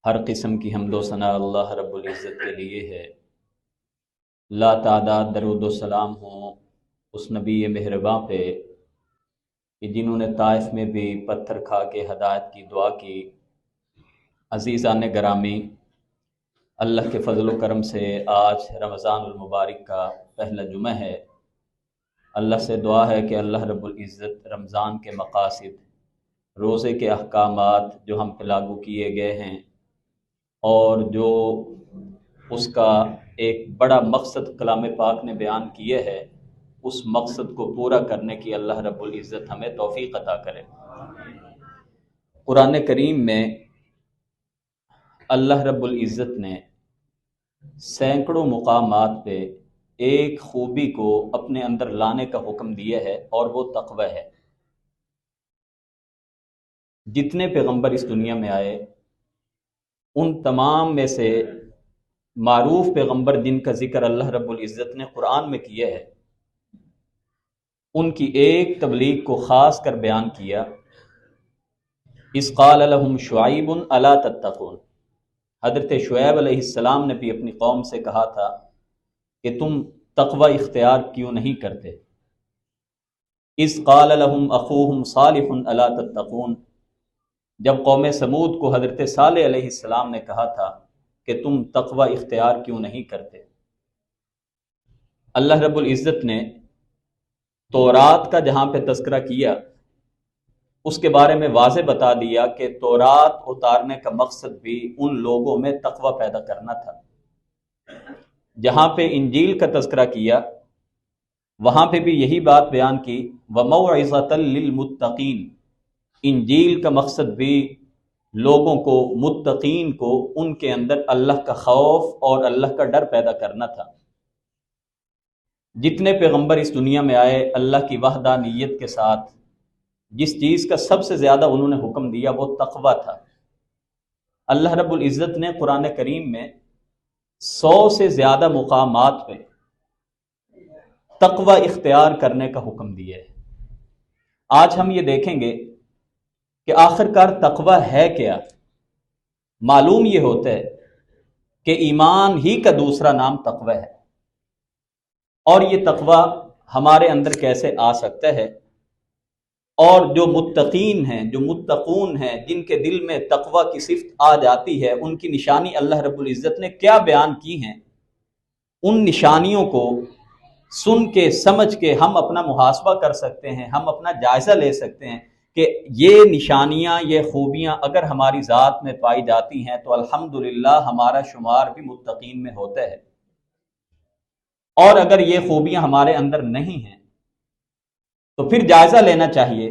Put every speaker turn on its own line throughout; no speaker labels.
ہر قسم کی حمد و ثنا اللہ رب العزت کے لیے ہے۔ لا تعداد درود و سلام ہوں اس نبی مہرباں پہ کہ جنہوں نے طائف میں بھی پتھر کھا کے ہدایت کی دعا کی۔ عزیزان گرامی، اللہ کے فضل و کرم سے آج رمضان المبارک کا پہلا جمعہ ہے۔ اللہ سے دعا ہے کہ اللہ رب العزت رمضان کے مقاصد، روزے کے احکامات جو ہم پہ لاگو کیے گئے ہیں اور جو اس کا ایک بڑا مقصد کلام پاک نے بیان کیے ہے، اس مقصد کو پورا کرنے کی اللہ رب العزت ہمیں توفیق عطا کرے۔ قرآن کریم میں اللہ رب العزت نے سینکڑوں مقامات پہ ایک خوبی کو اپنے اندر لانے کا حکم دیا ہے، اور وہ تقوی ہے۔ جتنے پیغمبر اس دنیا میں آئے، ان تمام میں سے معروف پیغمبر جن کا ذکر اللہ رب العزت نے قرآن میں کیا ہے، ان کی ایک تبلیغ کو خاص کر بیان کیا۔ اذ قال لهم شعیب الا تتقون، حضرت شعیب علیہ السلام نے بھی اپنی قوم سے کہا تھا کہ تم تقوی اختیار کیوں نہیں کرتے۔ اذ قال لهم اخوهم صالح الا تتقون، جب قوم سمود کو حضرت صالح علیہ السلام نے کہا تھا کہ تم تقوی اختیار کیوں نہیں کرتے۔ اللہ رب العزت نے تورات کا جہاں پہ تذکرہ کیا، اس کے بارے میں واضح بتا دیا کہ تورات اتارنے کا مقصد بھی ان لوگوں میں تقوی پیدا کرنا تھا۔ جہاں پہ انجیل کا تذکرہ کیا، وہاں پہ بھی یہی بات بیان کی، وَمَوْعِظَةً لِّلْمُتَّقِينَ، انجیل کا مقصد بھی لوگوں کو، متقین کو، ان کے اندر اللہ کا خوف اور اللہ کا ڈر پیدا کرنا تھا۔ جتنے پیغمبر اس دنیا میں آئے، اللہ کی وحدانیت کے ساتھ جس چیز کا سب سے زیادہ انہوں نے حکم دیا وہ تقوی تھا۔ اللہ رب العزت نے قرآن کریم میں 100 سے زیادہ مقامات پہ تقوی اختیار کرنے کا حکم دیا ہے۔ آج ہم یہ دیکھیں گے کہ آخرکار تقوی ہے کیا۔ معلوم یہ ہوتا ہے کہ ایمان ہی کا دوسرا نام تقوی ہے، اور یہ تقوی ہمارے اندر کیسے آ سکتا ہے، اور جو متقین ہیں، جو متقون ہیں، جن کے دل میں تقوی کی صفت آ جاتی ہے، ان کی نشانی اللہ رب العزت نے کیا بیان کی ہیں۔ ان نشانیوں کو سن کے، سمجھ کے ہم اپنا محاسبہ کر سکتے ہیں، ہم اپنا جائزہ لے سکتے ہیں کہ یہ نشانیاں، یہ خوبیاں اگر ہماری ذات میں پائی جاتی ہیں تو الحمدللہ ہمارا شمار بھی متقین میں ہوتا ہے، اور اگر یہ خوبیاں ہمارے اندر نہیں ہیں تو پھر جائزہ لینا چاہیے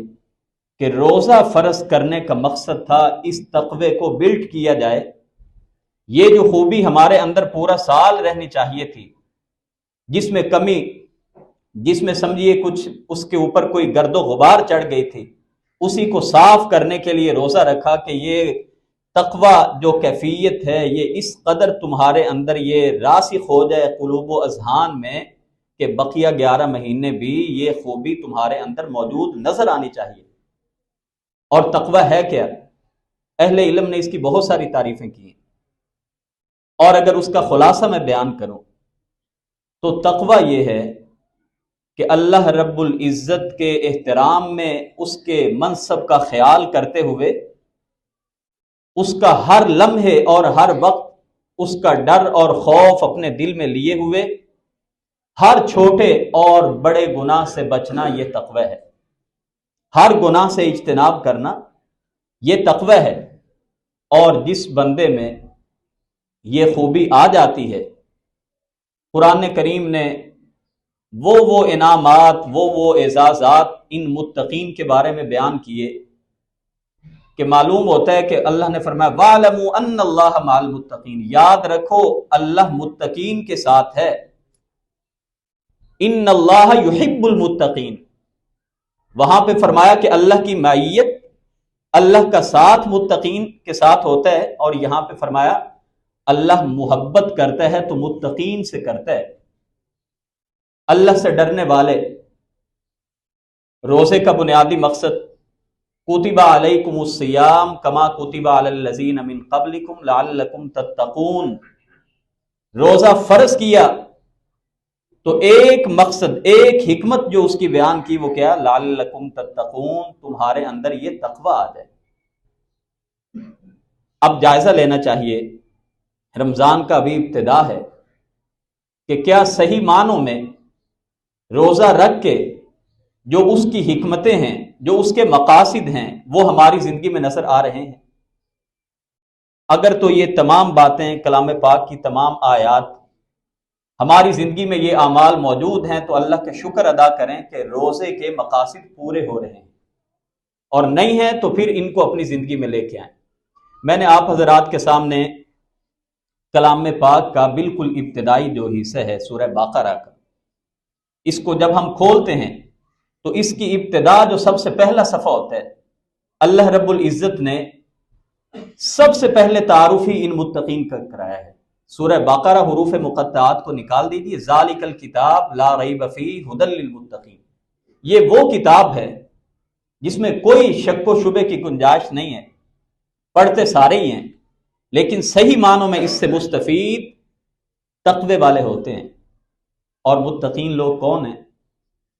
کہ روزہ فرض کرنے کا مقصد تھا اس تقوی کو بلڈ کیا جائے۔ یہ جو خوبی ہمارے اندر پورا سال رہنی چاہیے تھی، جس میں کمی، جس میں سمجھیے کچھ اس کے اوپر کوئی گرد و غبار چڑھ گئی تھی، اسی کو صاف کرنے کے لیے روزہ رکھا کہ یہ تقوی جو کیفیت ہے یہ اس قدر تمہارے اندر یہ راسخ ہو جائے قلوب و اذہان میں کہ بقیہ 11 مہینے بھی یہ خوبی تمہارے اندر موجود نظر آنی چاہیے۔ اور تقوی ہے کیا؟ اہل علم نے اس کی بہت ساری تعریفیں کی ہیں، اور اگر اس کا خلاصہ میں بیان کروں تو تقوی یہ ہے کہ اللہ رب العزت کے احترام میں اس کے منصب کا خیال کرتے ہوئے، اس کا ہر لمحے اور ہر وقت اس کا ڈر اور خوف اپنے دل میں لیے ہوئے ہر چھوٹے اور بڑے گناہ سے بچنا، یہ تقوی ہے۔ ہر گناہ سے اجتناب کرنا، یہ تقوی ہے۔ اور جس بندے میں یہ خوبی آ جاتی ہے، قرآن کریم نے وہ انعامات، وہ اعزازات ان متقین کے بارے میں بیان کیے کہ معلوم ہوتا ہے کہ اللہ نے فرمایا وَاعْلَمُوا أَنَّ اللَّهَ مَعَ الْمُتَّقِينَ، یاد رکھو اللہ متقین کے ساتھ ہے۔ ان اللہ یحب المتقین، وہاں پہ فرمایا کہ اللہ کی معیت، اللہ کا ساتھ متقین کے ساتھ ہوتا ہے، اور یہاں پہ فرمایا اللہ محبت کرتا ہے تو متقین سے کرتا ہے۔ اللہ سے ڈرنے والے، روزے کا بنیادی مقصد کتب علیکم الصیام کما کتب علی الذین من قبلکم لعلکم تتقون، روزہ فرض کیا تو ایک مقصد، ایک حکمت جو اس کی بیان کی وہ کیا؟ لعلکم تتقون، تمہارے اندر یہ تقوی آ جائے۔ اب جائزہ لینا چاہیے، رمضان کا ابھی ابتدا ہے، کہ کیا صحیح معنوں میں روزہ رکھ کے جو اس کی حکمتیں ہیں، جو اس کے مقاصد ہیں، وہ ہماری زندگی میں نظر آ رہے ہیں؟ اگر تو یہ تمام باتیں، کلام پاک کی تمام آیات ہماری زندگی میں یہ اعمال موجود ہیں تو اللہ کا شکر ادا کریں کہ روزے کے مقاصد پورے ہو رہے ہیں، اور نہیں ہیں تو پھر ان کو اپنی زندگی میں لے کے آئیں۔ میں نے آپ حضرات کے سامنے کلام پاک کا بالکل ابتدائی جو حصہ ہے سورہ بقرہ کا، اس کو جب ہم کھولتے ہیں تو اس کی ابتدا جو سب سے پہلا صفحہ ہوتا ہے، اللہ رب العزت نے سب سے پہلے تعارف ہی ان متقین کا کرایا ہے۔ سورہ بقرہ حروف مقطعات کو نکال دیجیے، ذالک الکتاب لا ریب فیہ ھدی للمتقین، یہ وہ کتاب ہے جس میں کوئی شک و شبے کی گنجائش نہیں ہے، پڑھتے سارے ہی ہیں، لیکن صحیح معنوں میں اس سے مستفید تقوی والے ہوتے ہیں۔ اور متقین لوگ کون ہیں؟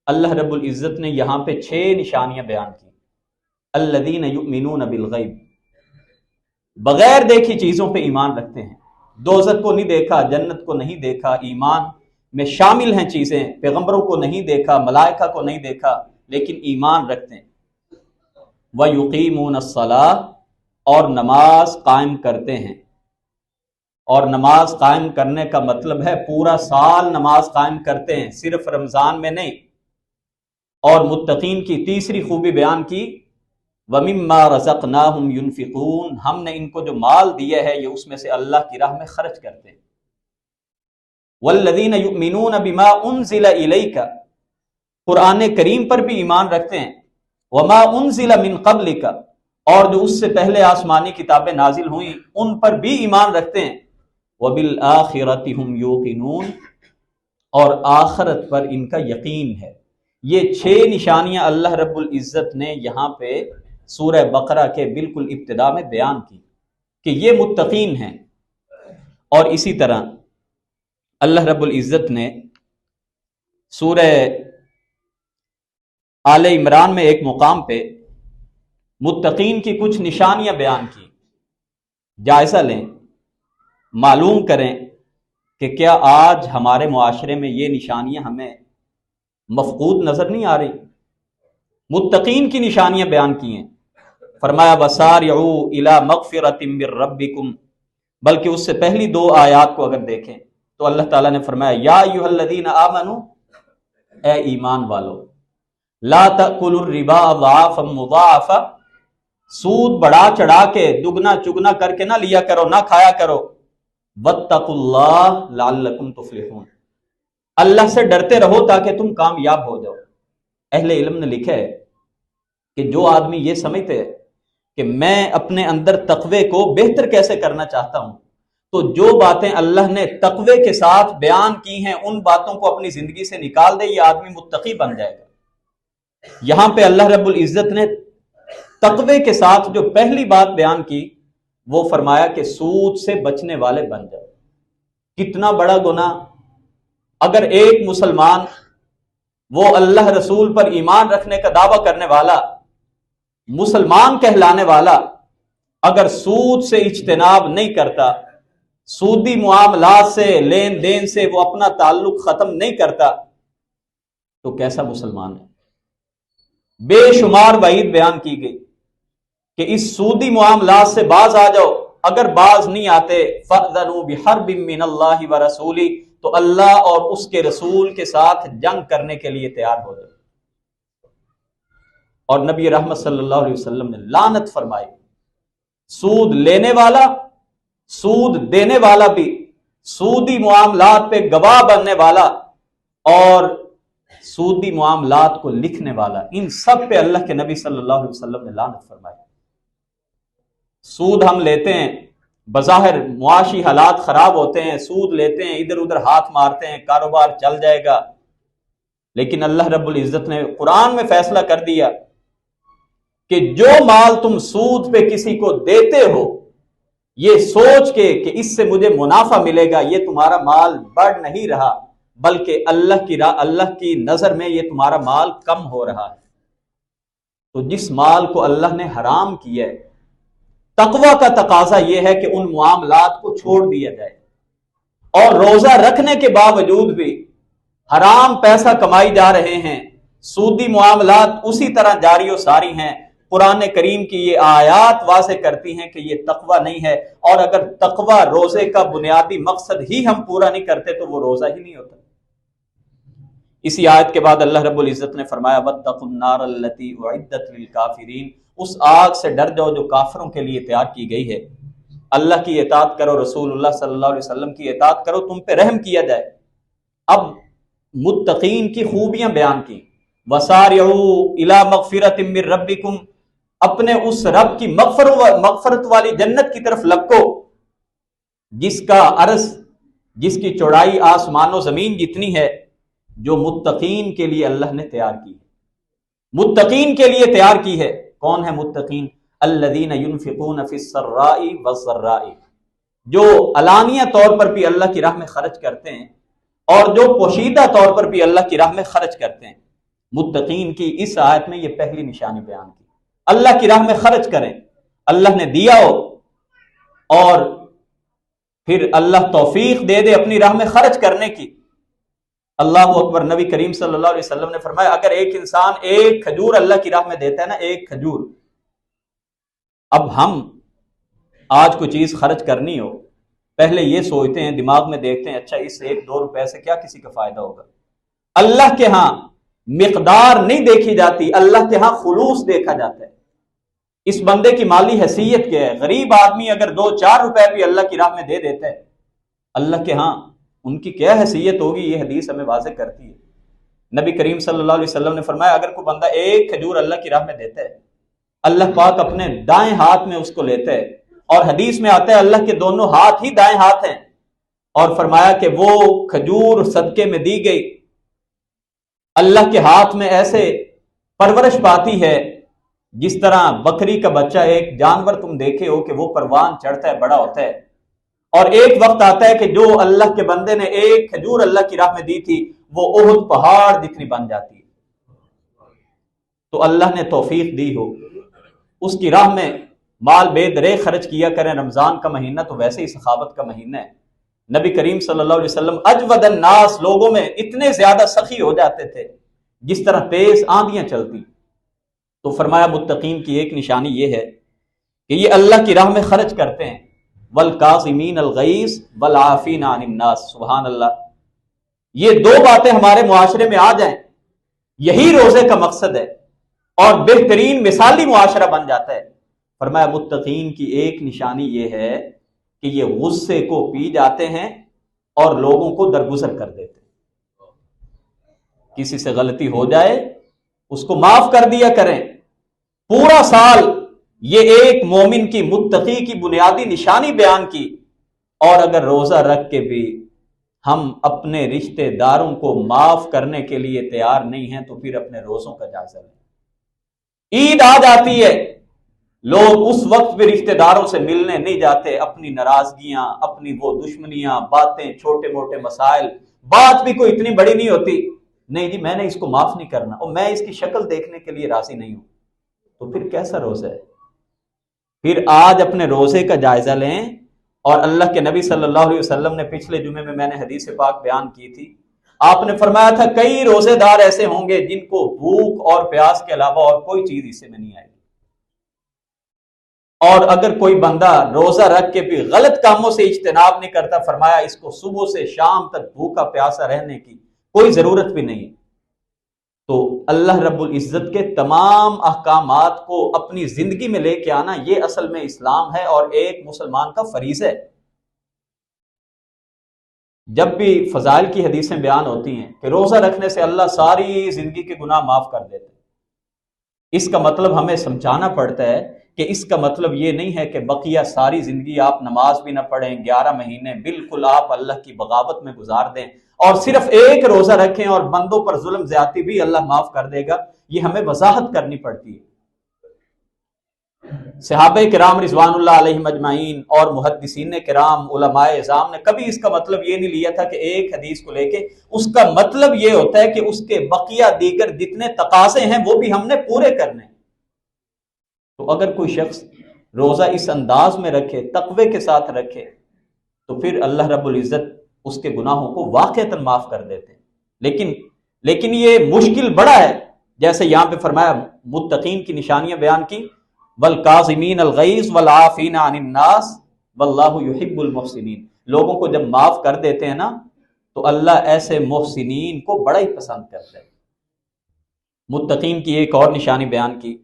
اللہ رب العزت نے یہاں پہ 6 نشانیاں بیان کی۔ الذین یؤمنون بالغیب، بغیر دیکھی چیزوں پہ ایمان رکھتے ہیں، دوزخ کو نہیں دیکھا، جنت کو نہیں دیکھا، ایمان میں شامل ہیں چیزیں، پیغمبروں کو نہیں دیکھا، ملائکہ کو نہیں دیکھا، لیکن ایمان رکھتے ہیں۔ وَيُقِيمُونَ الصَّلَاةَ، اور نماز قائم کرتے ہیں۔ اور نماز قائم کرنے کا مطلب ہے پورا سال نماز قائم کرتے ہیں، صرف رمضان میں نہیں۔ اور متقین کی تیسری خوبی بیان کی، وَمِمَّا رَزَقْنَاهُمْ يُنْفِقُونَ، ہم نے ان کو جو مال دیا ہے یہ اس میں سے اللہ کی راہ میں خرچ کرتے ہیں۔ وَالَّذِينَ يُؤْمِنُونَ بِمَا أُنزِلَ إِلَيْكَ، قرآن کریم پر بھی ایمان رکھتے ہیں، وَمَا أُنزِلَ مِن قَبْلِكَ، اور جو اس سے پہلے آسمانی کتابیں نازل ہوئیں ان پر بھی ایمان رکھتے ہیں، وَبِالْآخِرَةِ هُمْ يُوقِنُونَ، اور آخرت پر ان کا یقین ہے۔ یہ 6 نشانیاں اللہ رب العزت نے یہاں پہ سورہ بقرہ کے بالکل ابتدا میں بیان کی کہ یہ متقین ہیں۔ اور اسی طرح اللہ رب العزت نے سورہ آل عمران میں ایک مقام پہ متقین کی کچھ نشانیاں بیان کی۔ جائزہ لیں، معلوم کریں کہ کیا آج ہمارے معاشرے میں یہ نشانیاں ہمیں مفقود نظر نہیں آ رہی؟ متقین کی نشانیاں بیان کی ہیں، فرمایا وَسَارِعُوا إِلَى مَغْفِرَةٍ مِّن رَبِّكُمْ، بلکہ اس سے پہلی 2 آیات کو اگر دیکھیں تو اللہ تعالیٰ نے فرمایا یا ایھا الذین آمنوا، اے ایمان والو، لا تأکلوا الربا اضعافا مضاعفا، سود بڑھا چڑھا کے دگنا چگنا کر کے نہ لیا کرو، نہ کھایا کرو، واتقوا اللہ لعلکم تفلحون، اللہ سے ڈرتے رہو تاکہ تم کامیاب ہو جاؤ۔ اہل علم نے لکھا ہے کہ جو آدمی یہ سمجھتے ہیں کہ میں اپنے اندر تقوی کو بہتر کیسے کرنا چاہتا ہوں، تو جو باتیں اللہ نے تقوی کے ساتھ بیان کی ہیں ان باتوں کو اپنی زندگی سے نکال دے، یہ آدمی متقی بن جائے گا۔ یہاں پہ اللہ رب العزت نے تقوی کے ساتھ جو پہلی بات بیان کی وہ فرمایا کہ سود سے بچنے والے بن جاؤ۔ کتنا بڑا گناہ! اگر ایک مسلمان، وہ اللہ رسول پر ایمان رکھنے کا دعویٰ کرنے والا، مسلمان کہلانے والا، اگر سود سے اجتناب نہیں کرتا، سودی معاملات سے، لین دین سے وہ اپنا تعلق ختم نہیں کرتا، تو کیسا مسلمان ہے؟ بے شمار وعید بیان کی گئی کہ اس سودی معاملات سے باز آ جاؤ، اگر باز نہیں آتے فَأْذَنُوا بِحَرْبٍ مِّنَ اللَّهِ وَرَسُولِهِ، تو اللہ اور اس کے رسول کے ساتھ جنگ کرنے کے لیے تیار ہو جاؤ۔ اور نبی رحمت صلی اللہ علیہ وسلم نے لعنت فرمائی، سود لینے والا، سود دینے والا بھی، سودی معاملات پہ گواہ بننے والا اور سودی معاملات کو لکھنے والا، ان سب پہ اللہ کے نبی صلی اللہ علیہ وسلم نے لعنت فرمائی۔ سود ہم لیتے ہیں، بظاہر معاشی حالات خراب ہوتے ہیں، سود لیتے ہیں، ادھر ادھر ہاتھ مارتے ہیں، کاروبار چل جائے گا، لیکن اللہ رب العزت نے قرآن میں فیصلہ کر دیا کہ جو مال تم سود پہ کسی کو دیتے ہو یہ سوچ کے کہ اس سے مجھے منافع ملے گا، یہ تمہارا مال بڑھ نہیں رہا بلکہ اللہ کی نظر میں یہ تمہارا مال کم ہو رہا ہے۔ تو جس مال کو اللہ نے حرام کیا ہے، تقویٰ کا تقاضا یہ ہے کہ ان معاملات کو چھوڑ دیا جائے، اور روزہ رکھنے کے باوجود بھی حرام پیسہ کمائی جا رہے ہیں، سودی معاملات اسی طرح جاری و ساری ہیں۔ قرآن کریم کی یہ آیات واضح کرتی ہیں کہ یہ تقویٰ نہیں ہے، اور اگر تقویٰ روزے کا بنیادی مقصد ہی ہم پورا نہیں کرتے تو وہ روزہ ہی نہیں ہوتا۔ اسی آیت کے بعد اللہ رب العزت نے فرمایا وَاتَّقُوا النَّارَ الَّتِي أُعِدَّتْ لِلْكَافِرِينَ، اس آگ سے ڈر جاؤ جو کافروں کے لیے تیار کی گئی ہے۔ اللہ کی اطاعت کرو، رسول اللہ صلی اللہ علیہ وسلم کی اطاعت کرو، تم پہ رحم کیا جائے۔ اب متقین کی خوبیاں بیان کی، وَسَارِعُوا إِلَى مَغْفِرَةٍ مِّن رَبِّكُمْ، اپنے اس رب کی مغفرت والی جنت کی طرف لپکو جس کا عرض، جس کی چوڑائی آسمان و زمین جتنی ہے، جو متقین کے لیے اللہ نے تیار کی ہے، متقین کے لیے تیار کی ہے۔ کون ہے متقین؟ الذین ينفقون فی السراء والضراء، جو علانیہ طور پر بھی اللہ کی راہ میں خرچ کرتے ہیں اور جو پوشیدہ طور پر بھی اللہ کی راہ میں خرچ کرتے ہیں۔ متقین کی اس آیت میں یہ پہلی نشانی بیان کی، اللہ کی راہ میں خرچ کریں، اللہ نے دیا ہو اور پھر اللہ توفیق دے دے اپنی راہ میں خرچ کرنے کی۔ اللہ اکبر، نبی کریم صلی اللہ علیہ وسلم نے فرمایا اگر ایک انسان ایک کھجور اللہ کی راہ میں دیتا ہے نا، ایک کھجور، اب ہم آج کوئی چیز خرچ کرنی ہو، پہلے یہ سوچتے ہیں، دماغ میں دیکھتے ہیں اچھا اس 1-2 روپے سے کیا کسی کا فائدہ ہوگا۔ اللہ کے ہاں مقدار نہیں دیکھی جاتی، اللہ کے ہاں خلوص دیکھا جاتا ہے۔ اس بندے کی مالی حیثیت کیا ہے؟ غریب آدمی اگر 2-4 روپے بھی اللہ کی راہ میں دے دیتا ہے، اللہ کے ہاں ان کی کیا حیثیت ہوگی، یہ حدیث ہمیں واضح کرتی ہے۔ نبی کریم صلی اللہ علیہ وسلم نے فرمایا اگر کوئی بندہ ایک کھجور اللہ کی راہ میں دیتا ہے، اللہ پاک اپنے دائیں ہاتھ میں اس کو لیتا ہے، اور حدیث میں آتا ہے اللہ کے دونوں ہاتھ ہی دائیں ہاتھ ہیں، اور فرمایا کہ وہ کھجور صدقے میں دی گئی اللہ کے ہاتھ میں ایسے پرورش پاتی ہے جس طرح بکری کا بچہ، ایک جانور تم دیکھے ہو کہ وہ پروان چڑھتا ہے، بڑا ہوتا ہے، اور ایک وقت آتا ہے کہ جو اللہ کے بندے نے ایک کھجور اللہ کی راہ میں دی تھی وہ احد پہاڑ جتنی بن جاتی ہے۔ تو اللہ نے توفیق دی ہو، اس کی راہ میں مال بے درے خرچ کیا کریں۔ رمضان کا مہینہ تو ویسے ہی سخاوت کا مہینہ ہے۔ نبی کریم صلی اللہ علیہ وسلم اجود الناس، لوگوں میں اتنے زیادہ سخی ہو جاتے تھے جس طرح تیز آندیاں چلتی۔ تو فرمایا متقین کی ایک نشانی یہ ہے کہ یہ اللہ کی راہ میں خرچ کرتے ہیں، والکاظمین الغیظ والعافین عن الناس۔ سبحان اللہ، یہ 2 باتیں ہمارے معاشرے میں آ جائیں، یہی روزے کا مقصد ہے اور بہترین مثالی معاشرہ بن جاتا ہے۔ فرمایا متقین کی ایک نشانی یہ ہے کہ یہ غصے کو پی جاتے ہیں اور لوگوں کو درگزر کر دیتے ہیں۔ کسی سے غلطی ہو جائے اس کو معاف کر دیا کریں۔ پورا سال یہ ایک مومن کی، متقی کی بنیادی نشانی بیان کی، اور اگر روزہ رکھ کے بھی ہم اپنے رشتہ داروں کو معاف کرنے کے لیے تیار نہیں ہیں تو پھر اپنے روزوں کا جائزہ لیں۔ عید آ جاتی ہے، لوگ اس وقت بھی رشتہ داروں سے ملنے نہیں جاتے، اپنی ناراضگیاں، اپنی وہ دشمنیاں، باتیں، چھوٹے موٹے مسائل، بات بھی کوئی اتنی بڑی نہیں ہوتی، نہیں جی میں نے اس کو معاف نہیں کرنا، اور میں اس کی شکل دیکھنے کے لیے راضی نہیں ہوں۔ تو پھر کیسا روزہ ہے؟ پھر آج اپنے روزے کا جائزہ لیں، اور اللہ کے نبی صلی اللہ علیہ وسلم نے پچھلے جمعے میں نے حدیث پاک بیان کی تھی، آپ نے فرمایا تھا کئی روزے دار ایسے ہوں گے جن کو بھوک اور پیاس کے علاوہ اور کوئی چیز حصے میں نہیں آئے گی، اور اگر کوئی بندہ روزہ رکھ کے بھی غلط کاموں سے اجتناب نہیں کرتا، فرمایا اس کو صبح سے شام تک بھوکا پیاسا رہنے کی کوئی ضرورت بھی نہیں۔ تو اللہ رب العزت کے تمام احکامات کو اپنی زندگی میں لے کے آنا، یہ اصل میں اسلام ہے اور ایک مسلمان کا فریضہ ہے۔ جب بھی فضائل کی حدیثیں بیان ہوتی ہیں کہ روزہ رکھنے سے اللہ ساری زندگی کے گناہ معاف کر دیتے ہیں، اس کا مطلب ہمیں سمجھانا پڑتا ہے کہ اس کا مطلب یہ نہیں ہے کہ بقیہ ساری زندگی آپ نماز بھی نہ پڑھیں، 11 مہینے بالکل آپ اللہ کی بغاوت میں گزار دیں اور صرف ایک روزہ رکھیں اور بندوں پر ظلم زیادتی بھی اللہ معاف کر دے گا۔ یہ ہمیں وضاحت کرنی پڑتی ہے۔ صحابہ کرام رضوان اللہ علیہم اجمعین اور محدثین کرام علماء اعظام نے کبھی اس کا مطلب یہ نہیں لیا تھا کہ ایک حدیث کو لے کے اس کا مطلب یہ ہوتا ہے کہ اس کے بقیہ دیگر جتنے تقاضے ہیں وہ بھی ہم نے پورے کرنے. تو اگر کوئی شخص روزہ اس انداز میں رکھے، تقوی کے ساتھ رکھے، تو پھر اللہ رب العزت اس کے گناہوں کو واقعتاً معاف کر دیتے ہیں. لیکن یہ مشکل بڑا ہے. جیسے یہاں پہ فرمایا متقین کی نشانیاں بیان کی، والکاظمین الغیظ والعافین عن الناس واللہ یحب المحسنین. لوگوں کو جب معاف کر دیتے ہیں نا تو اللہ ایسے محسنین کو بڑا ہی پسند کرتا ہے. متقین کی ایک اور نشانی بیان کی،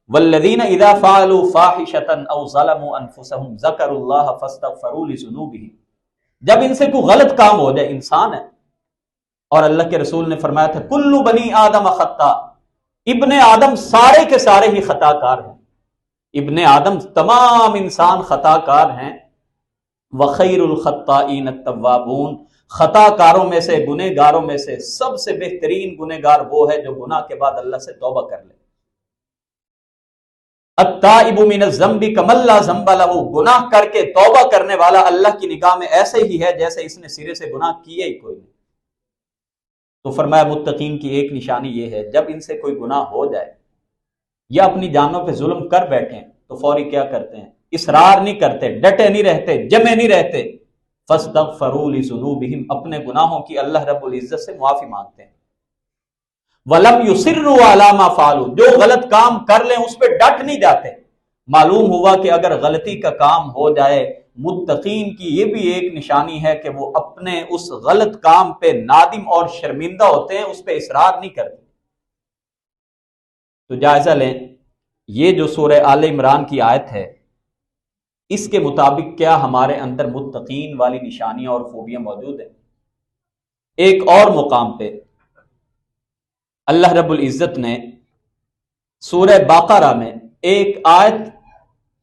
والذین اذا فعلوا فاحشۃ او ظلموا انفسهم ذکروا اللہ فاستغفروا لذنوبہم. جب ان سے کوئی غلط کام ہو جائے، انسان ہے اور اللہ کے رسول نے فرمایا تھا کل بنی آدم خطاء، ابن آدم سارے کے سارے ہی خطا کار ہیں. ابن آدم تمام انسان خطا کار ہیں. وخیر الخطائین التوابون، خطا کاروں میں سے، گنہ گاروں میں سے سب سے بہترین گنہ گار وہ ہے جو گناہ کے بعد اللہ سے توبہ کر لے. التائب من الذنب کمن لا ذنب لہ، گناہ کر کے توبہ کرنے والا اللہ کی نگاہ میں ایسے ہی ہے جیسے اس نے سرے سے گناہ کیے ہی کوئی نہیں. تو فرمایا متقین کی ایک نشانی یہ ہے جب ان سے کوئی گناہ ہو جائے یا اپنی جانوں پہ ظلم کر بیٹھیں تو فوری کیا کرتے ہیں؟ اصرار نہیں کرتے، ڈٹے نہیں رہتے، جمے نہیں رہتے. فاستغفروا لذنوبہم، اپنے گناہوں کی اللہ رب العزت سے معافی مانگتے ہیں. وَلَمْ يُصِرُّوا عَلَىٰ مَا فَعَلُوا، جو غلط کام کر لیں اس پہ ڈٹ نہیں جاتے. معلوم ہوا کہ اگر غلطی کا کام ہو جائے، متقین کی یہ بھی ایک نشانی ہے کہ وہ اپنے اس غلط کام پہ نادم اور شرمندہ ہوتے ہیں، اس پہ اصرار نہیں کرتے. تو جائزہ لیں، یہ جو سورہ آل عمران کی آیت ہے اس کے مطابق کیا ہمارے اندر متقین والی نشانیاں اور خوبیاں موجود ہیں؟ ایک اور مقام پہ اللہ رب العزت نے سورہ بقرہ میں ایک آیت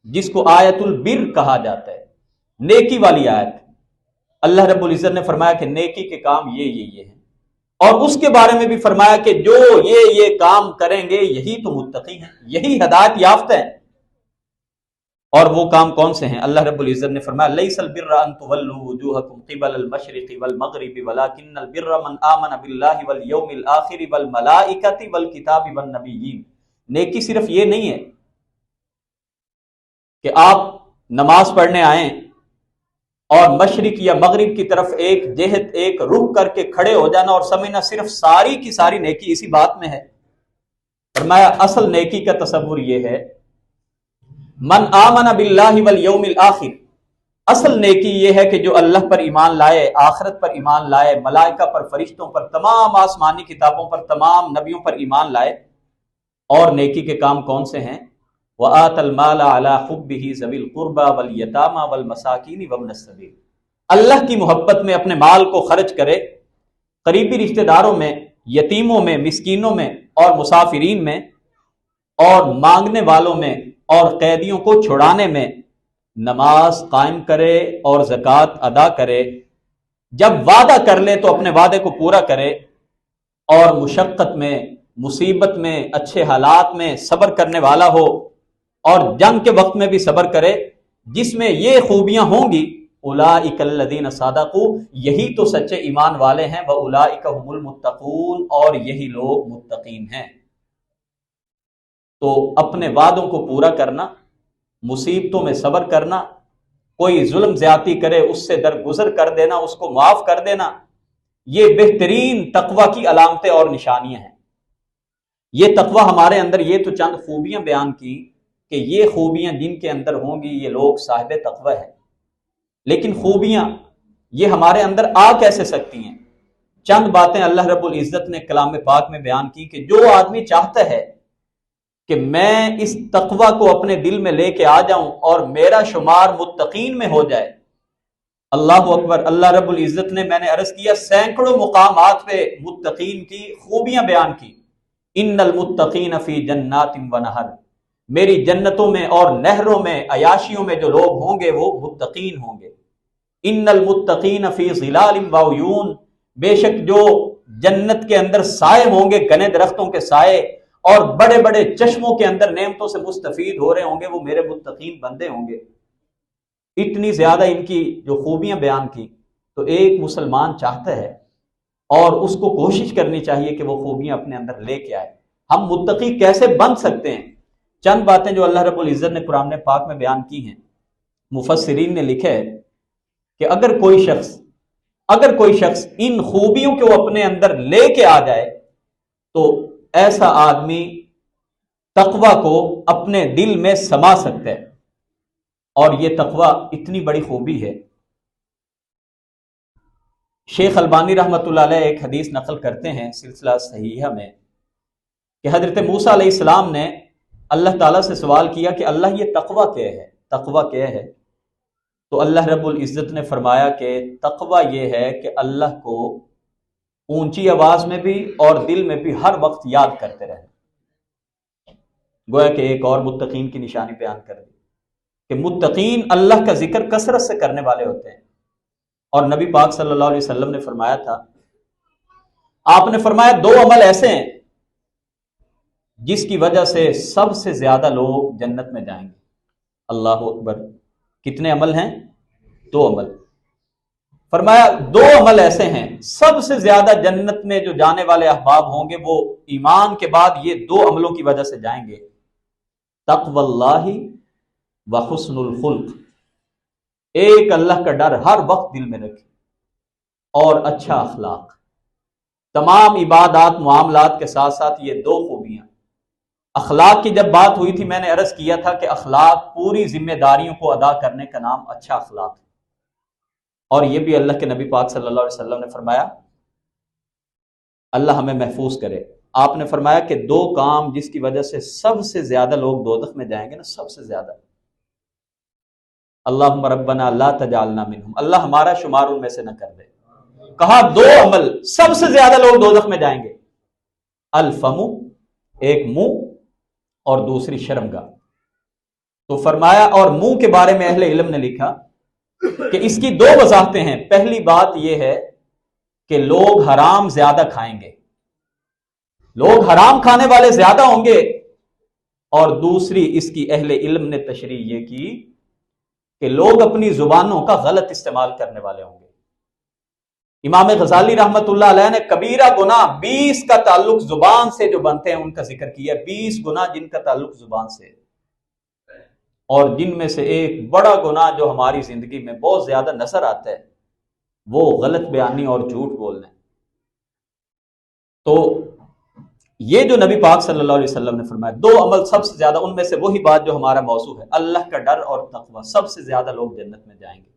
جس کو آیت البر کہا جاتا ہے، نیکی والی آیت، اللہ رب العزت نے فرمایا کہ نیکی کے کام یہ ہیں، اور اس کے بارے میں بھی فرمایا کہ جو یہ کام کریں گے یہی تو متقی ہیں، یہی ہدایت یافتہ ہیں. اور وہ کام کون سے ہیں؟ اللہ رب العزت نے فرمایا لیس البر ان تولوا وجوہکم قبل المشرق والمغرب ولکن البر من آمن باللہ والیوم الآخر والملائکۃ والکتاب والنبیین. نیکی صرف یہ نہیں ہے کہ آپ نماز پڑھنے آئیں اور مشرق یا مغرب کی طرف ایک جہت ایک رخ کر کے کھڑے ہو جانا اور سمجھنا صرف ساری کی ساری نیکی اسی بات میں ہے. فرمایا اصل نیکی کا تصور یہ ہے من آمن باللہ والیوم الآخر. اصل نیکی یہ ہے کہ جو اللہ پر ایمان لائے، آخرت پر ایمان لائے، ملائکہ پر، فرشتوں پر، تمام آسمانی کتابوں پر، تمام نبیوں پر ایمان لائے. اور نیکی کے کام کون سے ہیں؟ وآت المال علی حبہ ذوی القربى والیتامى والمساکین وابن السبیل. اللہ کی محبت میں اپنے مال کو خرچ کرے، قریبی رشتہ داروں میں، یتیموں میں، مسکینوں میں اور مسافرین میں، اور مانگنے والوں میں اور قیدیوں کو چھڑانے میں. نماز قائم کرے اور زکوٰۃ ادا کرے. جب وعدہ کر لے تو اپنے وعدے کو پورا کرے، اور مشقت میں، مصیبت میں، اچھے حالات میں صبر کرنے والا ہو، اور جنگ کے وقت میں بھی صبر کرے. جس میں یہ خوبیاں ہوں گی اولئک الذین صدقوا، یہی تو سچے ایمان والے ہیں. واولئک هم المتقون، اور یہی لوگ متقین ہیں. تو اپنے وعدوں کو پورا کرنا، مصیبتوں میں صبر کرنا، کوئی ظلم زیادتی کرے اس سے درگزر کر دینا، اس کو معاف کر دینا، یہ بہترین تقوی کی علامتیں اور نشانیاں ہیں. یہ تقوی ہمارے اندر، یہ تو چند خوبیاں بیان کی کہ یہ خوبیاں جن کے اندر ہوں گی یہ لوگ صاحب تقوی ہیں. لیکن خوبیاں یہ ہمارے اندر آ کیسے سکتی ہیں؟ چند باتیں اللہ رب العزت نے کلام پاک میں بیان کی کہ جو آدمی چاہتا ہے کہ میں اس تقوی کو اپنے دل میں لے کے آ جاؤں اور میرا شمار متقین میں ہو جائے. اللہ اکبر. اللہ رب العزت نے، میں نے عرض کیا، سینکڑوں مقامات پہ متقین کی خوبیاں بیان کی. ان المتقین فی جنات و نہر، میری جنتوں میں اور نہروں میں، عیاشیوں میں جو لوگ ہوں گے وہ متقین ہوں گے. ان المتقین فی ظلال و عیون، بے شک جو جنت کے اندر سائے ہوں گے، گنے درختوں کے سائے، اور بڑے بڑے چشموں کے اندر نعمتوں سے مستفید ہو رہے ہوں گے، وہ میرے متقین بندے ہوں گے۔ اتنی زیادہ ان کی جو خوبیاں بیان کی، تو ایک مسلمان چاہتا ہے اور اس کو کوشش کرنی چاہیے کہ وہ خوبیاں اپنے اندر لے کے آئے۔ ہم متقی کیسے بن سکتے ہیں؟ چند باتیں جو اللہ رب العزت نے قرآن پاک میں بیان کی ہیں۔ مفسرین نے لکھا ہے کہ اگر کوئی شخص ان خوبیوں کو اپنے اندر لے کے آ جائے تو ایسا آدمی تقوی کو اپنے دل میں سما سکتا ہے، اور یہ تقوی اتنی بڑی خوبی ہے۔ شیخ البانی رحمۃ اللہ علیہ ایک حدیث نقل کرتے ہیں سلسلہ صحیحہ میں کہ حضرت موسیٰ علیہ السلام نے اللہ تعالیٰ سے سوال کیا کہ اللہ یہ تقوی کیا ہے؟ تقوی کیا ہے؟ تو اللہ رب العزت نے فرمایا کہ تقوی یہ ہے کہ اللہ کو اونچی آواز میں بھی اور دل میں بھی ہر وقت یاد کرتے رہے۔ گویا کہ ایک اور متقین کی نشانی بیان کر دی کہ متقین اللہ کا ذکر کثرت سے کرنے والے ہوتے ہیں۔ اور نبی پاک صلی اللہ علیہ وسلم نے فرمایا تھا، آپ نے فرمایا 2 عمل ایسے ہیں جس کی وجہ سے سب سے زیادہ لوگ جنت میں جائیں گے۔ اللہ اکبر! کتنے عمل ہیں؟ 2 عمل۔ فرمایا 2 عمل ایسے ہیں سب سے زیادہ جنت میں جو جانے والے احباب ہوں گے وہ ایمان کے بعد یہ 2 عملوں کی وجہ سے جائیں گے، تقوی اللہ و حسن الخلق، ایک اللہ کا ڈر ہر وقت دل میں رکھے، اور اچھا اخلاق۔ تمام عبادات معاملات کے ساتھ ساتھ یہ 2 خوبیاں۔ اخلاق کی جب بات ہوئی تھی میں نے عرض کیا تھا کہ اخلاق پوری ذمہ داریوں کو ادا کرنے کا نام اچھا اخلاق ہے، اور یہ بھی اللہ کے نبی پاک صلی اللہ علیہ وسلم نے فرمایا، اللہ ہمیں محفوظ کرے۔ آپ نے فرمایا کہ 2 کام جس کی وجہ سے سب سے زیادہ لوگ دوزخ میں جائیں گے نا، سب سے زیادہ، اللہم ربنا لا تجعلنا منہم، اللہ ہمارا شمار ان میں سے نہ کر دے۔ کہا 2 عمل سب سے زیادہ لوگ دوزخ میں جائیں گے، الفم، ایک منہ، اور دوسری شرمگاہ۔ تو فرمایا، اور منہ کے بارے میں اہل علم نے لکھا کہ اس کی 2 وضاحتیں ہیں۔ پہلی بات یہ ہے کہ لوگ حرام زیادہ کھائیں گے، لوگ حرام کھانے والے زیادہ ہوں گے، اور دوسری اس کی اہل علم نے تشریح یہ کی کہ لوگ اپنی زبانوں کا غلط استعمال کرنے والے ہوں گے۔ امام غزالی رحمت اللہ علیہ نے کبیرہ گناہ 20 کا تعلق زبان سے جو بنتے ہیں ان کا ذکر کیا، 20 گناہ جن کا تعلق زبان سے، اور جن میں سے ایک بڑا گناہ جو ہماری زندگی میں بہت زیادہ نظر آتا ہے وہ غلط بیانی اور جھوٹ بولنا ہے۔ تو یہ جو نبی پاک صلی اللہ علیہ وسلم نے فرمایا 2 عمل سب سے زیادہ، ان میں سے وہی بات جو ہمارا موضوع ہے، اللہ کا ڈر اور تقوی، سب سے زیادہ لوگ جنت میں جائیں گے۔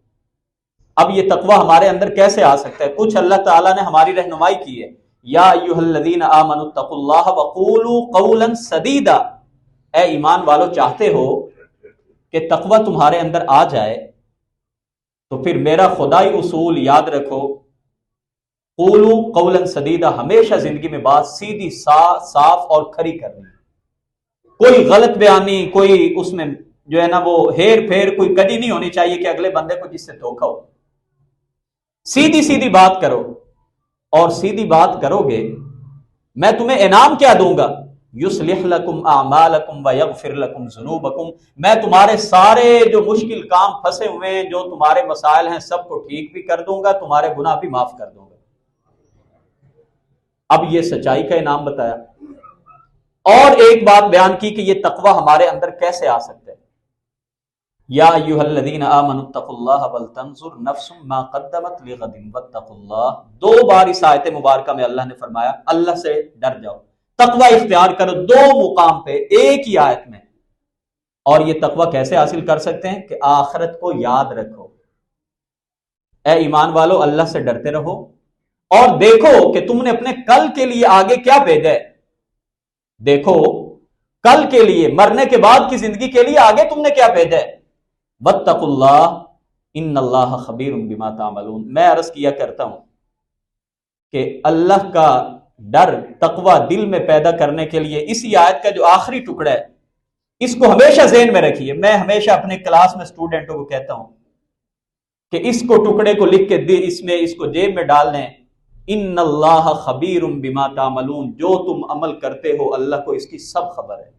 اب یہ تقوی ہمارے اندر کیسے آ سکتا ہے؟ کچھ اللہ تعالیٰ نے ہماری رہنمائی کی ہے۔ یا ایھا الذین آمنوا اتقوا اللہ وقولوا قولا سدیدا، اے ایمان والو، چاہتے ہو کہ تقوی تمہارے اندر آ جائے تو پھر میرا خدائی اصول یاد رکھو، قولوا قولا سدیدا، ہمیشہ زندگی میں بات سیدھی صاف اور کھری کرنی، کوئی غلط بیانی، کوئی اس میں جو ہے نا وہ ہیر پھیر، کوئی کجی نہیں ہونی چاہیے کہ اگلے بندے کو جس سے دھوکا ہو۔ سیدھی بات کرو، اور سیدھی بات کرو گے میں تمہیں انعام کیا دوں گا، یصلح لکم اعمالکم ویغفر لکم ذنوبکم، میں تمہارے سارے جو مشکل کام پھنسے ہوئے ہیں، جو تمہارے مسائل ہیں، سب کو ٹھیک بھی کر دوں گا، تمہارے گناہ بھی معاف کر دوں گا۔ اب یہ سچائی کا انعام بتایا، اور ایک بات بیان کی کہ یہ تقوی ہمارے اندر کیسے آ سکتا ہے۔ یا ایھا الذین آمنوا اتقوا اللہ ولتنظر نفس ما قدمت لغد واتقوا اللہ، 2 بار اس آیت مبارکہ میں اللہ نے فرمایا اللہ سے ڈر جاؤ، تقوی اختیار کرو، 2 مقام پہ ایک ہی آیت میں۔ اور یہ تقوی کیسے حاصل کر سکتے ہیں؟ کہ آخرت کو یاد رکھو، اے ایمان والو اللہ سے ڈرتے رہو، اور دیکھو کہ تم نے اپنے کل کے لیے آگے کیا بھیجا ہے، دیکھو کل کے لیے، مرنے کے بعد کی زندگی کے لیے آگے تم نے کیا بھیجا ہے۔ واتقوا اللہ ان اللہ خبیر بما تعملون، میں عرض کیا کرتا ہوں کہ اللہ کا ڈر، تقوی دل میں پیدا کرنے کے لیے اسی آیت کا جو آخری ٹکڑا ہے اس کو ہمیشہ ذہن میں رکھیے۔ میں ہمیشہ اپنے کلاس میں اسٹوڈنٹوں کو کہتا ہوں کہ اس کو ٹکڑے کو لکھ کے اس کو جیب میں ڈال لیں، ان اللہ خبیر بما تعملون، جو تم عمل کرتے ہو اللہ کو اس کی سب خبر ہے۔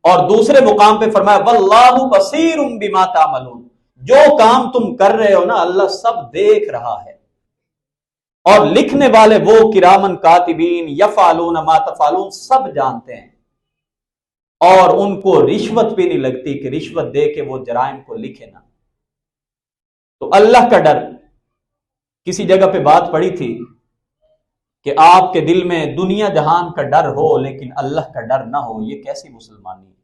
اور دوسرے مقام پہ فرمایا واللہ بصیر بما تعملون، جو کام تم کر رہے ہو نا اللہ سب دیکھ رہا ہے، اور لکھنے والے وہ کرامن کاتبین یفعلون ما تفعلون سب جانتے ہیں، اور ان کو رشوت بھی نہیں لگتی کہ رشوت دے کے وہ جرائم کو لکھے نا۔ تو اللہ کا ڈر، کسی جگہ پہ بات پڑی تھی کہ آپ کے دل میں دنیا جہان کا ڈر ہو لیکن اللہ کا ڈر نہ ہو، یہ کیسی مسلمانی ہے؟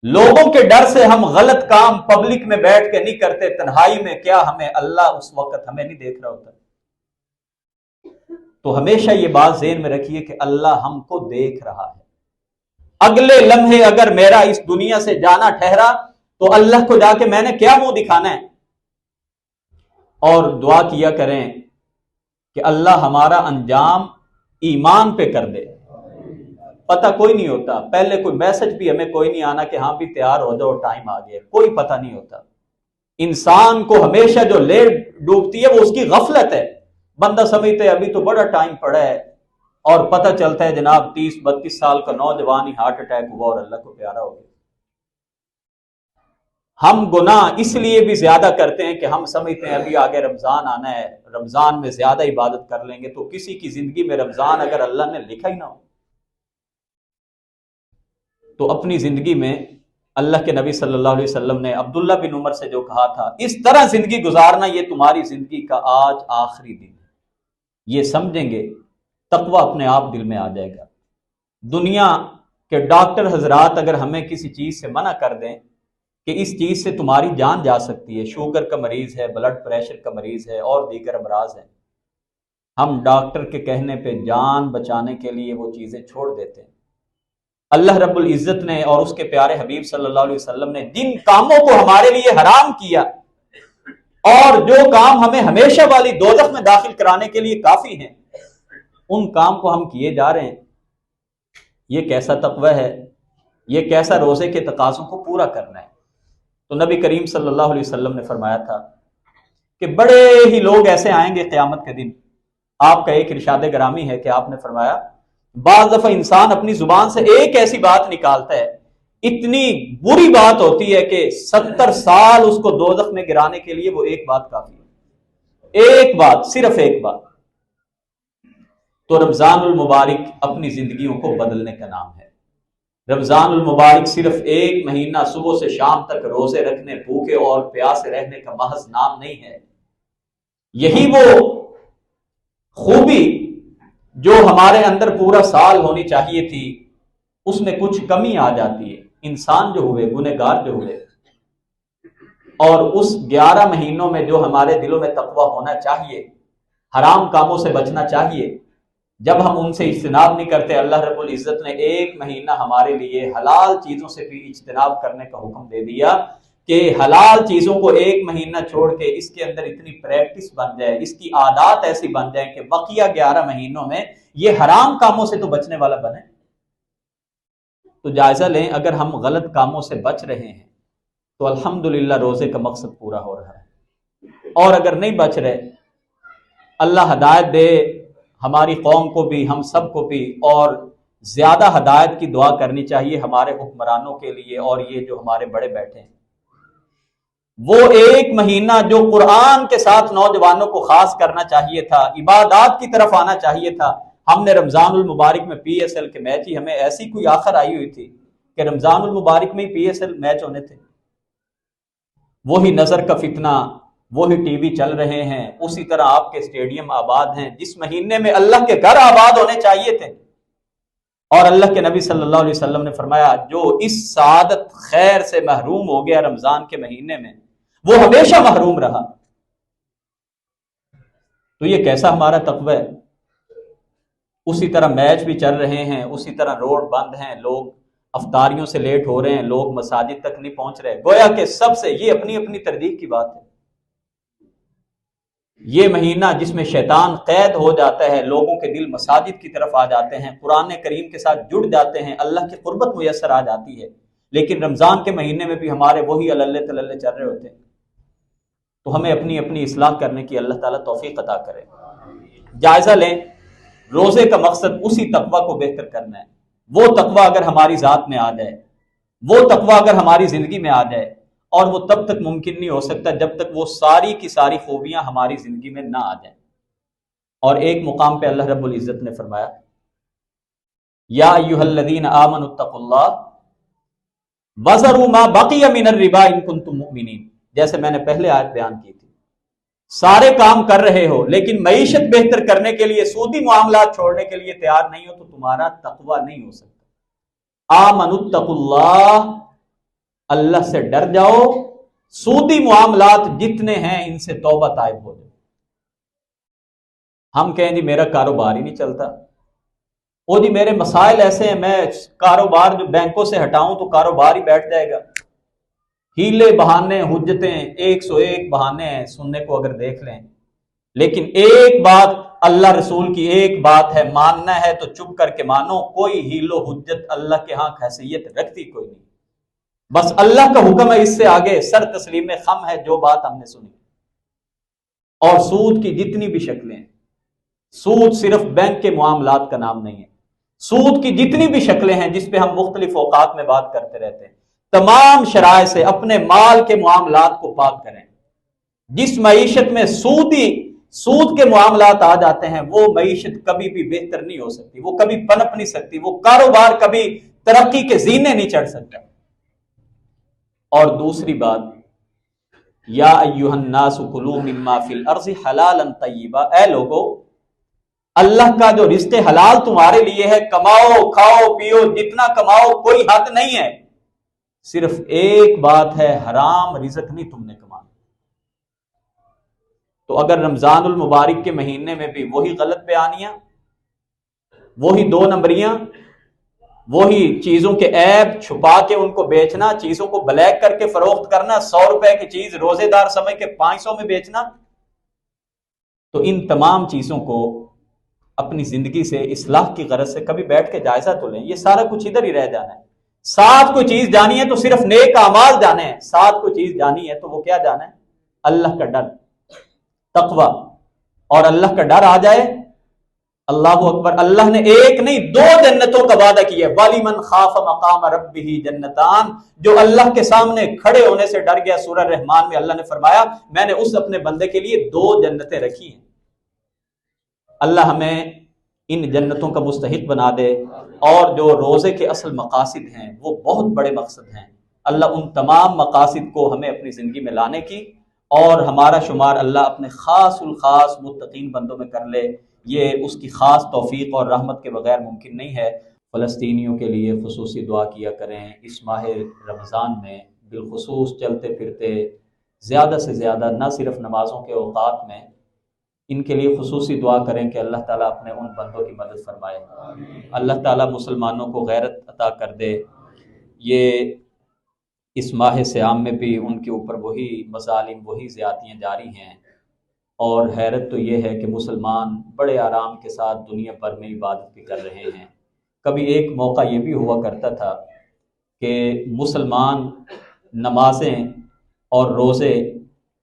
لوگوں کے ڈر سے ہم غلط کام پبلک میں بیٹھ کے نہیں کرتے، تنہائی میں، کیا ہمیں اللہ اس وقت ہمیں نہیں دیکھ رہا ہوتا؟ تو ہمیشہ یہ بات ذہن میں رکھیے کہ اللہ ہم کو دیکھ رہا ہے۔ اگلے لمحے اگر میرا اس دنیا سے جانا ٹھہرا تو اللہ کو جا کے میں نے کیا منہ دکھانا ہے؟ اور دعا کیا کریں کہ اللہ ہمارا انجام ایمان پہ کر دے۔ پتہ کوئی نہیں ہوتا، پہلے کوئی میسج بھی ہمیں کوئی نہیں آنا کہ ہاں بھی تیار ہو جاؤ ٹائم آ گیا، کوئی پتہ نہیں ہوتا۔ انسان کو ہمیشہ جو لیٹ ڈوبتی ہے وہ اس کی غفلت ہے۔ بندہ سمجھتے ہے ابھی تو بڑا ٹائم پڑا ہے، اور پتہ چلتا ہے جناب 30-32 سال کا نوجوان ہی ہارٹ اٹیک ہوا اور اللہ کو پیارا ہو گیا۔ ہم گناہ اس لیے بھی زیادہ کرتے ہیں کہ ہم سمجھتے ہیں ابھی آگے رمضان آنا ہے، رمضان میں زیادہ عبادت کر لیں گے، تو کسی کی زندگی میں رمضان اگر اللہ نے لکھا ہی نہ ہو تو اپنی زندگی میں اللہ کے نبی صلی اللہ علیہ وسلم نے عبداللہ بن عمر سے جو کہا تھا اس طرح زندگی گزارنا یہ تمہاری زندگی کا آج آخری دن ہے، یہ سمجھیں گے تقوی اپنے آپ دل میں آ جائے گا۔ دنیا کے ڈاکٹر حضرات اگر ہمیں کسی چیز سے منع کر دیں کہ اس چیز سے تمہاری جان جا سکتی ہے، شوگر کا مریض ہے، بلڈ پریشر کا مریض ہے اور دیگر امراض ہیں، ہم ڈاکٹر کے کہنے پہ جان بچانے کے لیے وہ چیزیں چھوڑ دیتے ہیں۔ اللہ رب العزت نے اور اس کے پیارے حبیب صلی اللہ علیہ وسلم نے جن کاموں کو ہمارے لیے حرام کیا اور جو کام ہمیں ہمیشہ والی دوزخ میں داخل کرانے کے لیے کافی ہیں، ان کام کو ہم کیے جا رہے ہیں۔ یہ کیسا تقوی ہے، یہ کیسا روزے کے تقاضوں کو پورا کرنا ہے۔ تو نبی کریم صلی اللہ علیہ وسلم نے فرمایا تھا کہ بڑے ہی لوگ ایسے آئیں گے قیامت کے دن۔ آپ کا ایک ارشاد گرامی ہے کہ آپ نے فرمایا بعض دفعہ انسان اپنی زبان سے ایک ایسی بات نکالتا ہے، اتنی بری بات ہوتی ہے کہ 70 سال اس کو دوزخ میں گرانے کے لیے وہ ایک بات کافی ہے، ایک بات، صرف ایک بات۔ تو رمضان المبارک اپنی زندگیوں کو بدلنے کا نام ہے۔ رمضان المبارک صرف ایک مہینہ صبح سے شام تک روزے رکھنے، بھوکے اور پیاسے رہنے کا محض نام نہیں ہے۔ یہی وہ خوبی جو ہمارے اندر پورا سال ہونی چاہیے تھی، اس میں کچھ کمی آ جاتی ہے۔ انسان جو ہوئے، گنہگار جو ہوئے، اور اس 11 مہینوں میں جو ہمارے دلوں میں تقوی ہونا چاہیے، حرام کاموں سے بچنا چاہیے، جب ہم ان سے اجتناب نہیں کرتے، اللہ رب العزت نے ایک مہینہ ہمارے لیے حلال چیزوں سے بھی اجتناب کرنے کا حکم دے دیا کہ حلال چیزوں کو ایک مہینہ چھوڑ کے اس کے اندر اتنی پریکٹس بن جائے، اس کی عادات ایسی بن جائیں کہ بقیہ 11 مہینوں میں یہ حرام کاموں سے تو بچنے والا بنے۔ تو جائزہ لیں، اگر ہم غلط کاموں سے بچ رہے ہیں تو الحمدللہ روزے کا مقصد پورا ہو رہا ہے، اور اگر نہیں بچ رہے، اللہ ہدایت دے ہماری قوم کو بھی، ہم سب کو بھی، اور زیادہ ہدایت کی دعا کرنی چاہیے ہمارے حکمرانوں کے لیے اور یہ جو ہمارے بڑے بیٹھے ہیں۔ وہ ایک مہینہ جو قرآن کے ساتھ نوجوانوں کو خاص کرنا چاہیے تھا، عبادات کی طرف آنا چاہیے تھا، ہم نے رمضان المبارک میں پی ایس ایل کے میچ ہی، ہمیں ایسی کوئی آخر آئی ہوئی تھی کہ رمضان المبارک میں ہی پی ایس ایل میچ ہونے تھے۔ وہی نظر کا فتنہ، وہی ٹی وی چل رہے ہیں، اسی طرح آپ کے اسٹیڈیم آباد ہیں جس مہینے میں اللہ کے گھر آباد ہونے چاہیے تھے۔ اور اللہ کے نبی صلی اللہ علیہ وسلم نے فرمایا جو اس سعادت خیر سے محروم ہو گیا رمضان کے مہینے میں، وہ ہمیشہ محروم رہا۔ تو یہ کیسا ہمارا تقوی ہے؟ اسی طرح میچ بھی چل رہے ہیں، اسی طرح روڈ بند ہیں، لوگ افطاریوں سے لیٹ ہو رہے ہیں، لوگ مساجد تک نہیں پہنچ رہے، گویا کہ سب سے یہ اپنی اپنی تردید کی بات ہے۔ یہ مہینہ جس میں شیطان قید ہو جاتا ہے، لوگوں کے دل مساجد کی طرف آ جاتے ہیں، قرآن کریم کے ساتھ جڑ جاتے ہیں، اللہ کی قربت میسر آ جاتی ہے، لیکن رمضان کے مہینے میں بھی ہمارے وہی اللہ تللے چل رہے ہوتے ہیں۔ تو ہمیں اپنی اپنی اصلاح کرنے کی اللہ تعالیٰ توفیق عطا کرے۔ جائزہ لیں، روزے کا مقصد اسی تقوی کو بہتر کرنا ہے۔ وہ تقوی اگر ہماری ذات میں آ جائے، وہ تقوی اگر ہماری زندگی میں آ جائے، اور وہ تب تک ممکن نہیں ہو سکتا جب تک وہ ساری کی ساری خوبیاں ہماری زندگی میں نہ آ جائیں۔ اور ایک مقام پہ اللہ رب العزت نے فرمایا، یا ایھا الذین آمنوا اتقوا اللہ وذروا ما بقی من الربا ان کنتم مؤمنین، جیسے میں نے پہلے آیت بیان کی تھی۔ سارے کام کر رہے ہو لیکن معیشت بہتر کرنے کے لیے سودی معاملات چھوڑنے کے لیے تیار نہیں ہو تو تمہارا تقوی نہیں ہو سکتا۔ آمنوا اتقوا اللہ، اللہ سے ڈر جاؤ، سودی معاملات جتنے ہیں ان سے توبہ طائب ہو جاؤ۔ ہم کہیں جی میرا کاروبار ہی نہیں چلتا، وہ جی میرے مسائل ایسے ہیں، میں کاروبار جو بینکوں سے ہٹاؤں تو کاروبار ہی بیٹھ جائے گا۔ ہیلے بہانے حجتیں 101 بہانے ہیں سننے کو اگر دیکھ لیں، لیکن ایک بات اللہ رسول کی ایک بات ہے، ماننا ہے تو چپ کر کے مانو، کوئی ہیل و حجت اللہ کے ہاں حیثیت رکھتی کوئی نہیں، بس اللہ کا حکم ہے، اس سے آگے سر تسلیم خم ہے جو بات ہم نے سنی۔ اور سود کی جتنی بھی شکلیں ہیں، سود صرف بینک کے معاملات کا نام نہیں ہے، سود کی جتنی بھی شکلیں ہیں جس پہ ہم مختلف اوقات میں بات کرتے رہتے ہیں، تمام شرائع سے اپنے مال کے معاملات کو پاک کریں۔ جس معیشت میں سود کے معاملات آ جاتے ہیں وہ معیشت کبھی بھی بہتر نہیں ہو سکتی، وہ کبھی پنپ نہیں سکتی، وہ کاروبار کبھی ترقی کے زینے نہیں چڑھ سکتا۔ اور دوسری بات، یا ایھا الناس کلوا مما فی الارض حلالا طیبا، اے لوگو اللہ کا جو رزق حلال تمہارے لیے ہے، کماؤ کھاؤ پیو، جتنا کماؤ کوئی حد نہیں ہے، صرف ایک بات ہے، حرام رزق نہیں تم نے کمانا۔ تو اگر رمضان المبارک کے مہینے میں بھی وہی غلط بیانیاں، وہی 2 نمبریاں، وہی چیزوں کے عیب چھپا کے ان کو بیچنا، چیزوں کو بلیک کر کے فروخت کرنا، 100 روپے کی چیز روزے دار سمجھ کے 500 میں بیچنا، تو ان تمام چیزوں کو اپنی زندگی سے اصلاح کی غرض سے کبھی بیٹھ کے جائزہ تو لیں۔ یہ سارا کچھ ادھر ہی رہ جانا ہے۔ ساتھ کوئی چیز جانی ہے تو صرف نیک اعمال جانے ہیں، ساتھ کوئی چیز جانی ہے تو وہ کیا جانا ہے؟ اللہ کا ڈر، تقوی۔ اور اللہ کا ڈر آ جائے، اللہ اکبر، اللہ نے ایک نہیں 2 جنتوں کا وعدہ کیا، وَلِمَنْ خَافَ مَقَامَ رَبِّهِ جَنَّتَانِ، جو اللہ کے سامنے کھڑے ہونے سے ڈر گیا۔ سورہ رحمان میں اللہ نے فرمایا میں نے اس اپنے بندے کے لیے 2 جنتیں رکھی ہیں۔ اللہ ہمیں ان جنتوں کا مستحق بنا دے، اور جو روزے کے اصل مقاصد ہیں وہ بہت بڑے مقصد ہیں، اللہ ان تمام مقاصد کو ہمیں اپنی زندگی میں لانے کی، اور ہمارا شمار اللہ اپنے خاص الخاص متقین بندوں میں کر لے، یہ اس کی خاص توفیق اور رحمت کے بغیر ممکن نہیں ہے۔ فلسطینیوں کے لیے خصوصی دعا کیا کریں، اس ماہ رمضان میں بالخصوص چلتے پھرتے زیادہ سے زیادہ، نہ صرف نمازوں کے اوقات میں، ان کے لیے خصوصی دعا کریں کہ اللہ تعالیٰ اپنے ان بندوں کی مدد فرمائے، اللہ تعالیٰ مسلمانوں کو غیرت عطا کر دے۔ یہ اس ماہ صیام میں بھی ان کے اوپر وہی مظالم، وہی زیادتیاں جاری ہیں، اور حیرت تو یہ ہے کہ مسلمان بڑے آرام کے ساتھ دنیا بھر میں عبادت بھی کر رہے ہیں۔ کبھی ایک موقع یہ بھی ہوا کرتا تھا کہ مسلمان نمازیں اور روزے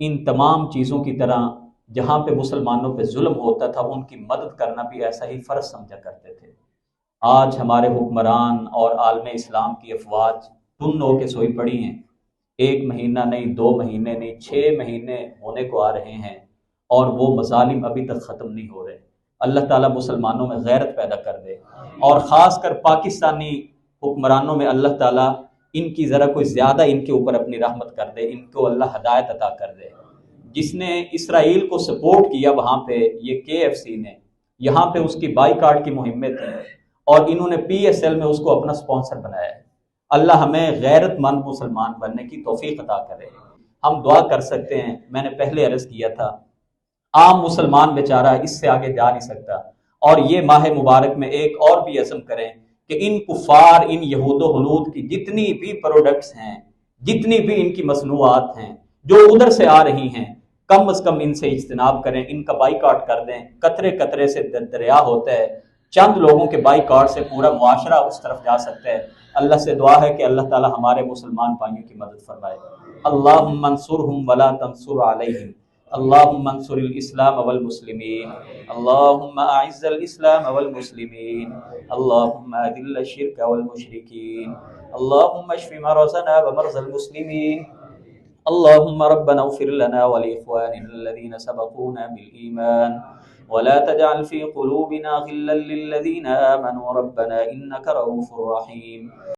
ان تمام چیزوں کی طرح جہاں پہ مسلمانوں پہ ظلم ہوتا تھا ان کی مدد کرنا بھی ایسا ہی فرض سمجھا کرتے تھے۔ آج ہمارے حکمران اور عالم اسلام کی افواج ٹن ہو کے سوئی پڑی ہیں، 1 مہینہ نہیں، 2 مہینے نہیں، 6 مہینے ہونے کو آ رہے ہیں، اور وہ مظالم ابھی تک ختم نہیں ہو رہے۔ اللہ تعالیٰ مسلمانوں میں غیرت پیدا کر دے، اور خاص کر پاکستانی حکمرانوں میں اللہ تعالیٰ ان کی ذرا کوئی زیادہ ان کے اوپر اپنی رحمت کر دے، ان کو اللہ ہدایت عطا کر دے۔ جس نے اسرائیل کو سپورٹ کیا وہاں پہ، یہ KFC نے، یہاں پہ اس کی بائیکاٹ کی مہمیں تھیں، اور انہوں نے PSL میں اس کو اپنا سپانسر بنایا ہے۔ اللہ ہمیں غیرت مند مسلمان بننے کی توفیق عطا کرے۔ ہم دعا کر سکتے ہیں، میں نے پہلے عرض کیا تھا، عام مسلمان بیچارہ اس سے آگے جا نہیں سکتا، اور یہ ماہ مبارک میں ایک اور بھی عزم کریں کہ ان کفار، ان یہود و ہنود کی جتنی بھی پروڈکٹس ہیں، جتنی بھی ان کی مصنوعات ہیں جو ادھر سے آ رہی ہیں، کم از کم ان سے اجتناب کریں، ان کا بائیکاٹ کر دیں۔ قطرے قطرے سے دریا ہوتا ہے، چند لوگوں کے بائیکاٹ سے پورا معاشرہ اس طرف جا سکتا ہے۔ اللہ سے دعا ہے کہ اللہ تعالی ہمارے مسلمان بھائیوں کی مدد فرمائے۔ اللہم انصرہم ولا تنصر علیہم اللهم انصر الإسلام والمسلمين، اللهم أعز الإسلام والمسلمين، اللهم أذل الشرك والمشركين، اللهم اشف مرضنا ومرضى المسلمين، اللهم ربنا اغفر لنا ولإخواننا الذين سبقونا بالإيمان ولا تجعل في قلوبنا غلا للذين آمنوا ربنا إنك رؤوف رحيم.